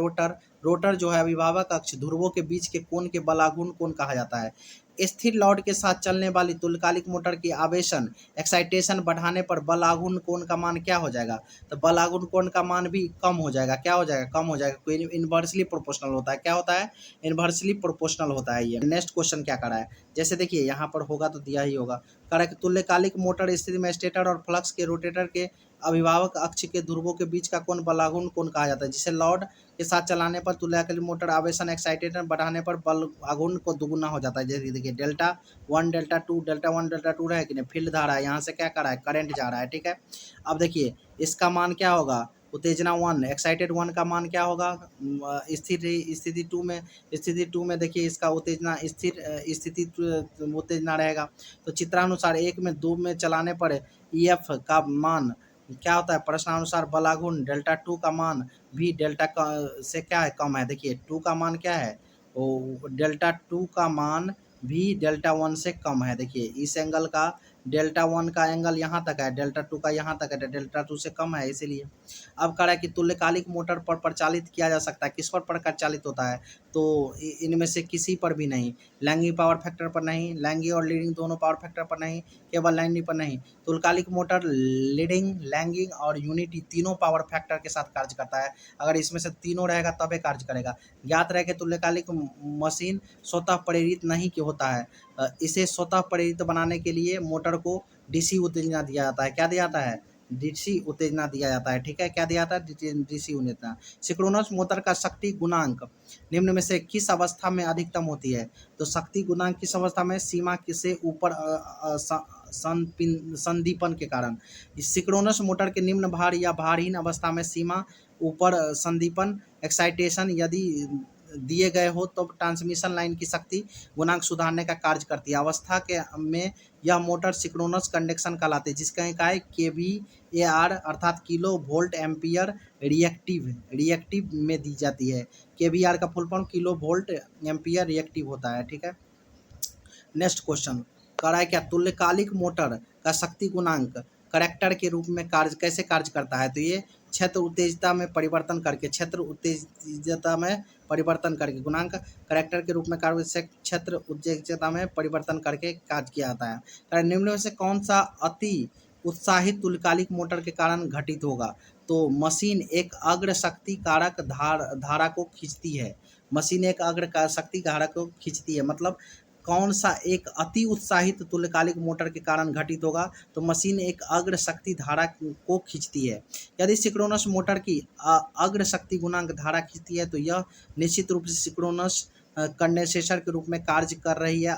रोटर जो है अभिभावक अक्ष ध्रुवों के बीच के कोण के बल आघूर्ण कोण कहा जाता है। स्थिर लॉड के साथ चलने वाली तुल्यकालिक मोटर की आवेशन एक्साइटेशन बढ़ाने पर बल आघूर्ण कोण का मान क्या हो जाएगा। तो बल आघूर्ण कोण का मान भी कम हो जाएगा। क्या हो जाएगा? कम हो जाएगा। कोई इन्वर्सली प्रोपोर्शनल होता है। क्या होता है? इन्वर्सली प्रोपोर्शनल होता है। ये नेक्स्ट क्वेश्चन क्या करा है, जैसे देखिए यहाँ पर होगा तो दिया ही होगा। करा कि तुल्यकालिक मोटर स्थिति में स्टेटर और फ्लक्स के रोटेटर के अभिभावक अक्ष के ध्रुवों के बीच का कोण बल आघूर्ण कोण कहा जाता है। जिसे लॉड के साथ चलाने पर तुल्यकालिक मोटर आवेशन एक्साइटेशन बढ़ाने पर बल आघूर्ण को दुगुना हो जाता है। जैसे देखिए डेल्टा 1 डेल्टा 2 डेल्टा 1 डेल्टा 2 रहा है कि नहीं, फील्ड धारा है, यहाँ से क्या कर रहा है, करंट जा रहा है। ठीक है, अब देखिए इसका मान क्या होगा, उत्तेजना 1 एक्साइटेड 1 का मान क्या होगा स्थिर स्थिति 2 में। स्थिति 2 में देखिए इसका उत्तेजना स्थिर स्थिति उत्तेजना रहेगा। तो चित्रानुसार 1 में 2 में चलाने पर EF का मान क्या होता है, प्रश्नानुसार बल आघूर्ण डेल्टा 2 का मान भी डेल्टा से क्या है, कम है। देखिए 2 का मान क्या है, वो डेल्टा 2 का मान भी डेल्टा 1 से कम है। देखिए इस एंगल का डेल्टा 1 का एंगल यहाँ तक है, डेल्टा 2 का यहाँ तक है, डेल्टा 2 से कम है इसीलिए। अब कह रहा है कि तुल्यकालिक मोटर पर प्रचालित किया जा सकता है, किस पर प्रचालित होता है, तो इनमें से किसी पर भी नहीं। लैंगिंग पावर फैक्टर पर नहीं, लैंगिंग और लीडिंग दोनों पावर फैक्टर पर नहीं, केवल लैंगिंग पर नहीं। तुल्यकालिक मोटर लीडिंग, लैंगिंग और यूनिटी तीनों पावर फैक्टर के साथ कार्य करता है। अगर इसमें से तीनों रहेगा तबे कार्य करेगा। ज्ञात रहे कि तुल्यकालिक मशीन स्वतः प्रेरित नहीं होता है। इसे स्वतः प्रेरित बनाने के लिए मोटर को डीसी उत्तेजना दिया जाता है। क्या दिया जाता है? डीसी उत्तेजना दिया जाता है। ठीक है, क्या दिया जाता है? डीसी उत्तेजना। सिंक्रोनस मोटर का शक्ति गुणांक निम्न में से किस अवस्था में अधिकतम होती है। तो शक्ति गुणांक किस अवस्था में? सीमा से ऊपर संदीपन के कारण। सिंक्रोनस मोटर के निम्न भार या भारहीन अवस्था में सीमा ऊपर संदीपन एक्साइटेशन यदि दिए गए हो तो ट्रांसमिशन लाइन की शक्ति गुणांक सुधारने का कार्य करती है। अवस्था के में यह मोटर सिंक्रोनस कंडक्शन कहलाती है, जिसका इकाई kVAR अर्थात किलो वोल्ट एम्पियर रिएक्टिव में दी जाती है। kVAR का full form kilo volt ampere reactive होता है। ठीक है, नेक्स्ट क्वेश्चन कह रहा है क्या तुल्यकालिक मोटर का शक्ति गुणांक करैक्टर के रूप में कैसे कार्य करता है। तो ये क्षेत्र उत्तेजिता में परिवर्तन करके गुणांक करैक्टर के रूप में कार्य क्षेत्र उत्तेजिता में परिवर्तन करके कार्य किया जाता है। निम्न में से कौन सा अति उत्साहित तुल्यकालिक मोटर के कारण घटित होगा। तो मशीन एक अग्र शक्ति कारक धारा को खींचती है। मशीन एक अग्र शक्ति धारा को खींचती है, मतलब कौन सा एक अति उत्साहित तुल्यकालिक मोटर के कारण घटित होगा। तो मशीन एक अग्र शक्ति धारा को खींचती है। यदि सिंक्रोनस मोटर की अग्र शक्ति गुणांक धारा खींचती है तो यह निश्चित रूप से सिंक्रोनस कंडेंसेटर के रूप में कार्य कर रही है,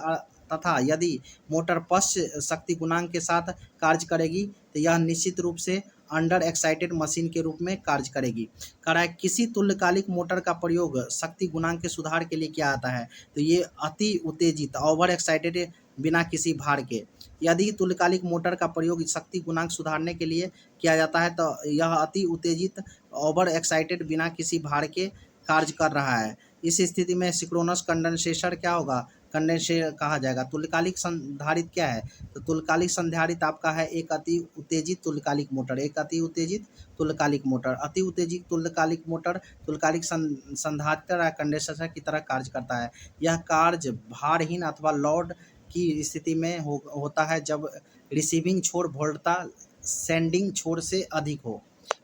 तथा यदि मोटर पश्च शक्ति गुणांक के साथ कार्य करेगी तो यह निश्चित रूप से अंडर एक्साइटेड मशीन के रूप में कार्य करेगी। कह रहा है किसी तुल्यकालिक मोटर का प्रयोग शक्ति गुणांक के सुधार के लिए किया जाता है। तो ये अति उत्तेजित ओवर एक्साइटेड बिना किसी भार के। यदि तुल्यकालिक मोटर का प्रयोग शक्ति गुणांक सुधारने के लिए किया जाता है तो यह अति उत्तेजित ओवर एक्साइटेड बिना किसी भार के कार्य कर रहा है। इस स्थिति में सिंक्रोनस कंडेंसेटर क्या होगा, कंडेंसेटर कहा जाएगा। तुल्यकालिक संधारित्र क्या है। तो तुल्यकालिक संधारित्र आपका है एक अति उत्तेजित तुल्यकालिक मोटर। एक अति उत्तेजित तुल्यकालिक मोटर, अति उत्तेजित तुल्यकालिक मोटर तुल्यकालिक संधारित्र या कंडेंसेटर की तरह कार्य करता है। यह कार्य भारहीन अथवा लोड की स्थिति में होता है जब रिसीविंग छोर वोल्टता सेंडिंग छोर से अधिक हो।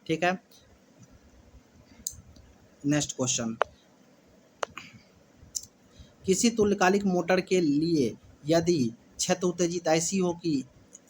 ठीक है, नेक्स्ट क्वेश्चन, किसी तुल्यकालिक मोटर के लिए यदि क्षेत्र उत्तेजित ऐसी हो कि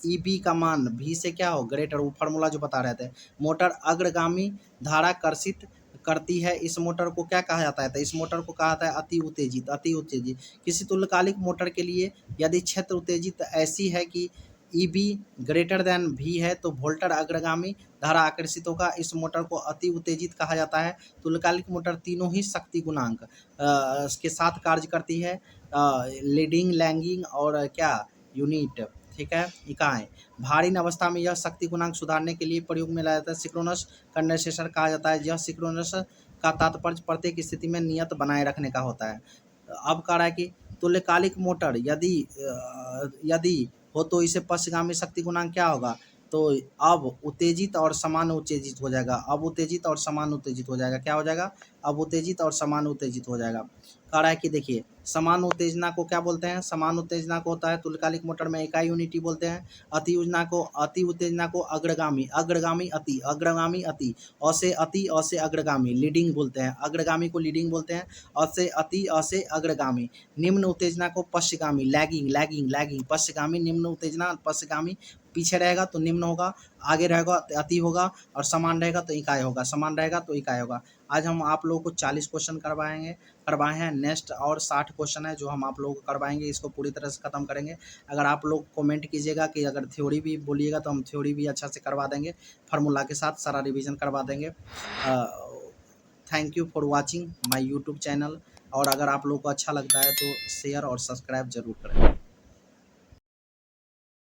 EB का मान V से क्या हो, ग्रेटर, वो फार्मूला जो बता रहे थे, मोटर अग्रगामी धारा कर्षित करती है, इस मोटर को क्या कहा जाता है। तो इस मोटर को कहा जाता है अति उत्तेजित। अति उत्तेजित किसी तुल्यकालिक मोटर के लिए यदि क्षेत्र उत्तेजित ऐसी है कि EB ग्रेटर देन V है तो वोल्टर अग्रगामी धारा आकर्षित होगा, इस मोटर को अति उत्तेजित कहा जाता है। तुल्यकालिक मोटर तीनों ही शक्ति गुणांक के साथ कार्य करती है, लीडिंग, लैंगिंग और क्या, यूनिट। ठीक है, इकाई। भारीन अवस्था में यह शक्ति गुणांक सुधारने के लिए प्रयोग में लाया जाता है। सिंक्रोनस कंडेंसेटर कहा जाता है। यह सिंक्रोनस का तात्पर्य प्रत्येक स्थिति में नियत बनाए रखने का होता है। अब कह रहा है कि तुल्यकालिक मोटर यदि हो तो इसे पश्चगामी शक्ति गुणांक क्या होगा? तो अब उत्तेजित और समान उत्तेजित हो जाएगा, अब उत्तेजित और समान उत्तेजित हो जाएगा। क्या हो जाएगा? अब उत्तेजित और समान उत्तेजित हो जाएगा। कह रहा है कि देखिए समान उत्तेजना को क्या बोलते हैं? समान उत्तेजना को होता है तुल्यकालिक मोटर में इकाई यूनिटी बोलते हैं। अति उत्तेजना को अग्रगामी, अग्रगामी अति, अग्रगामी अति, अ से अग्रगामी लीडिंग बोलते हैं, अग्रगामी को लीडिंग बोलते हैं, अ से अग्रगामी। निम्न उत्तेजना को पश्चगामी, लैगिंग लैगिंग लैगिंग, पश्चगामी निम्न उत्तेजना, पश्चगामी पीछे रहेगा तो निम्न होगा, आगे रहेगा तो अति होगा, और समान रहेगा तो इकाई होगा, समान रहेगा तो इकाई होगा। आज हम आप लोगों को 40 क्वेश्चन करवाए हैं। नेक्स्ट और 60 क्वेश्चन है जो हम आप लोगों को करवाएंगे, इसको पूरी तरह से ख़त्म करेंगे। अगर आप लोग कमेंट कीजिएगा कि अगर थ्योरी भी बोलिएगा तो हम थ्योरी भी अच्छा से करवा देंगे, फार्मूला के साथ सारा रिवीजन करवा देंगे। Thank you for watching my YouTube channel, और अगर आप लोग को अच्छा लगता है तो शेयर और सब्सक्राइब ज़रूर करें।